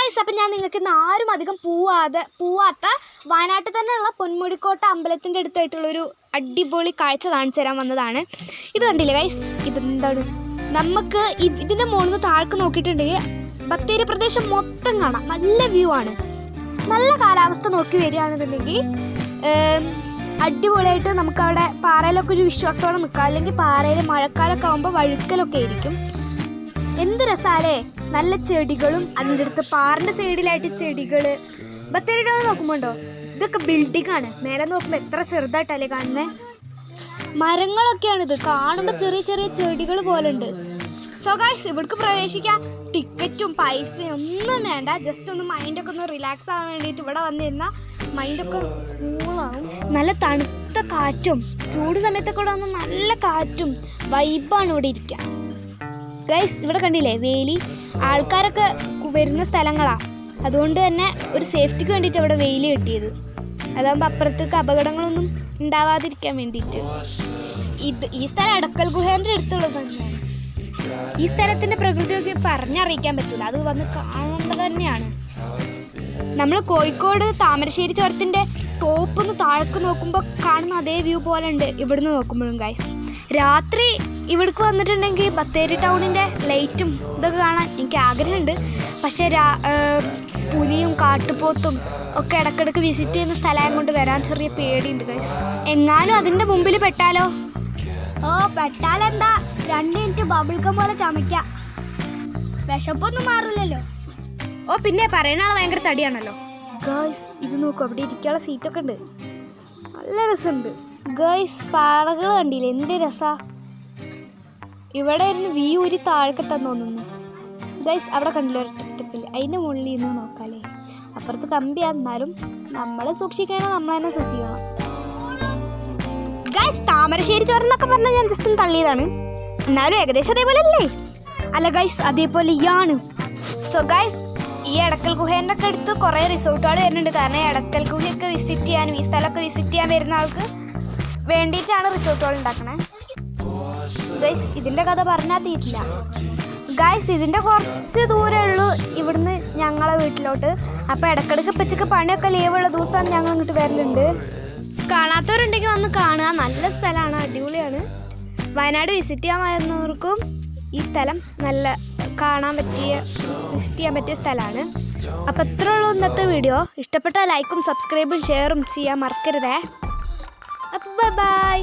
Guys, അപ്പം ഞാൻ നിങ്ങൾക്ക് ഇന്ന് ആരും അധികം പോവാത്ത വയനാട്ടിൽ തന്നെയുള്ള പൊന്മുടിക്കോട്ട അമ്പലത്തിൻ്റെ അടുത്തായിട്ടുള്ളൊരു അടിപൊളി കാഴ്ച കാണിച്ചു തരാൻ വന്നതാണ്. ഇത് കണ്ടില്ലേ ഗൈസ്, ഇതെന്താണ്, നമുക്ക് ഇതിൻ്റെ മുകളിൽ നിന്ന് താഴേക്ക് നോക്കിയിട്ടുണ്ടെങ്കിൽ ബത്തേരി പ്രദേശം മൊത്തം കാണാം. നല്ല വ്യൂ ആണ്. നല്ല കാലാവസ്ഥ നോക്കി വരികയാണെന്നുണ്ടെങ്കിൽ അടിപൊളിയായിട്ട് നമുക്കവിടെ പാറയിലൊക്കെ ഒരു വിശ്വാസത്തോടെ നിൽക്കാം. അല്ലെങ്കിൽ പാറയിൽ മഴക്കാലമൊക്കെ ആകുമ്പോൾ വഴുക്കലൊക്കെ ആയിരിക്കും. എന്ത് രസാലേ, നല്ല ചെടികളും അതിൻ്റെ അടുത്ത് പാറിൻ്റെ സൈഡിലായിട്ട് ചെടികൾ. ബത്തേരി ടൗൺ നോക്കുമ്പോണ്ടോ ഇതൊക്കെ ബിൽഡിംഗ് ആണ്. മേലെ നോക്കുമ്പോൾ എത്ര ചെറുതായിട്ടല്ലേ കാണുന്നത്. മരങ്ങളൊക്കെയാണിത്, കാണുമ്പോൾ ചെറിയ ചെറിയ ചെടികൾ പോലെ ഉണ്ട്. സോ ഗൈസ്, ഇവിടേക്ക് പ്രവേശിക്കാൻ ടിക്കറ്റും പൈസയും ഒന്നും വേണ്ട. ജസ്റ്റ് ഒന്ന് മൈൻഡൊക്കെ ഒന്ന് റിലാക്സ് ആവാൻ വേണ്ടിയിട്ട് ഇവിടെ വന്നിരുന്നാൽ മൈൻഡൊക്കെ കൂളാവും. നല്ല തണുത്ത കാറ്റും, ചൂട് സമയത്തൊക്കെ ഇവിടെ വന്ന് നല്ല കാറ്റും വൈബാണ് ഇവിടെ ഇരിക്കുക. ഗൈസ്, ഇവിടെ കണ്ടില്ലേ വേലി, ആൾക്കാരൊക്കെ വരുന്ന സ്ഥലങ്ങളാണ്. അതുകൊണ്ട് തന്നെ ഒരു സേഫ്റ്റിക്ക് വേണ്ടിയിട്ട് അവിടെ വേലി കെട്ടിയത്. അതാകുമ്പോൾ അപ്പുറത്തേക്ക് അപകടങ്ങളൊന്നും ഉണ്ടാവാതിരിക്കാൻ വേണ്ടിയിട്ട്. ഈ സ്ഥലം അടക്കൽ ഗുഹേൻ്റെ അടുത്തുള്ളത് തന്നെയാണ്. ഈ സ്ഥലത്തിൻ്റെ പ്രകൃതിയൊക്കെ പറഞ്ഞറിയിക്കാൻ പറ്റില്ല, അത് വന്ന് കാണേണ്ടത് തന്നെയാണ്. നമ്മൾ കോഴിക്കോട് താമരശ്ശേരി ചുരത്തിൻ്റെ ടോപ്പൊന്ന് താഴേക്ക് നോക്കുമ്പോൾ കാണുന്ന അതേ വ്യൂ പോലെ ഉണ്ട് ഇവിടുന്ന് നോക്കുമ്പോഴും. ഗൈസ്, രാത്രി ഇവിടേക്ക് വന്നിട്ടുണ്ടെങ്കിൽ ബത്തേരി ടൗണിൻ്റെ ലൈറ്റും ഇതൊക്കെ കാണാൻ എനിക്ക് ആഗ്രഹമുണ്ട്. പക്ഷേ പുലിയും കാട്ടുപോത്തും ഒക്കെ ഇടയ്ക്കിടയ്ക്ക് വിസിറ്റ് ചെയ്യുന്ന സ്ഥലം കൊണ്ട് വരാൻ ചെറിയ പേടിയുണ്ട് ഗൈസ്. എങ്ങാനും അതിൻ്റെ മുമ്പിൽ പെട്ടാലോ? ഓ, പെട്ടാലെന്താ, 2 മിനിറ്റ് ബബിൾക്കം പോലെ ചമയ്ക്കാം, വിശപ്പൊന്നും മാറില്ലല്ലോ. ഓ, പിന്നെ പറയുന്ന ആൾ ഭയങ്കര തടിയാണല്ലോ. ഗൈസ്, ഇത് നോക്കൂ, അവിടെ ഇരിക്കാനുള്ള സീറ്റൊക്കെ ഉണ്ട്, നല്ല രസമുണ്ട്. ഗൈസ്, പാറകൾ കണ്ടില്ലേ, എന്ത് രസാ. ഇവിടെ ഇരുന്ന് വ്യൂ ഒരു താഴെക്കെത്താൻ തോന്നുന്നു. ഗൈസ്, അവിടെ കണ്ടില്ല ഒരു ടിപ്പിൽ, അതിൻ്റെ മുകളിൽ നിന്ന് നോക്കാല്ലേ. അപ്പുറത്ത് കമ്പിയാ, എന്നാലും നമ്മൾ സൂക്ഷിക്കണം, നമ്മൾ തന്നെ സൂക്ഷിക്കണം. ഗൈസ്, താമരശ്ശേരി ചോറെന്നൊക്കെ പറഞ്ഞാൽ ഞാൻ ജസ്റ്റ് ഒന്ന് തള്ളിയതാണ്, എന്നാലും ഏകദേശം അതേപോലെ അല്ലേ? അല്ല ഗൈസ്, അതേപോലെയാണ്. സോ ഗൈസ്, ഈ എടക്കൽ ഗുഹേൻ്റെ ഒക്കെ അടുത്ത് കുറേ റിസോർട്ടുകൾ വരുന്നുണ്ട്. കാരണം എടക്കൽ ഗുഹയൊക്കെ വിസിറ്റ് ചെയ്യാനും ഈ സ്ഥലമൊക്കെ വിസിറ്റ് ചെയ്യാൻ വരുന്ന ആൾക്ക് വേണ്ടിയിട്ടാണ് റിസോർട്ടുകൾ ഉണ്ടാക്കണേ. ഗൈസ്, ഇതിൻ്റെ കഥ പറഞ്ഞാൽ തീരില്ല. ഗൈസ്, ഇതിൻ്റെ കുറച്ച് ദൂരമേ ഉള്ളൂ ഇവിടുന്ന് ഞങ്ങളെ വീട്ടിലോട്ട്. അപ്പോൾ ഇടയ്ക്കിടയ്ക്ക് പച്ചക്ക് പണിയൊക്കെ ലീവുള്ള ദിവസം ഞങ്ങൾ ഇങ്ങോട്ട് വരലുണ്ട്. കാണാത്തവരുണ്ടെങ്കിൽ വന്ന് കാണുക, നല്ല സ്ഥലമാണ്, അടിപൊളിയാണ്. വയനാട് വിസിറ്റ് ചെയ്യാൻ വരുന്നവർക്കും ഈ സ്ഥലം നല്ല വിസിറ്റ് ചെയ്യാൻ പറ്റിയ സ്ഥലമാണ്. അപ്പോൾ ഇത്രേ ഉള്ളൂ ഇന്നത്തെ വീഡിയോ. ഇഷ്ടപ്പെട്ടാൽ ലൈക്കും സബ്സ്ക്രൈബും ഷെയറും ചെയ്യാൻ മറക്കരുതേ. അപ്പോൾ ബൈ.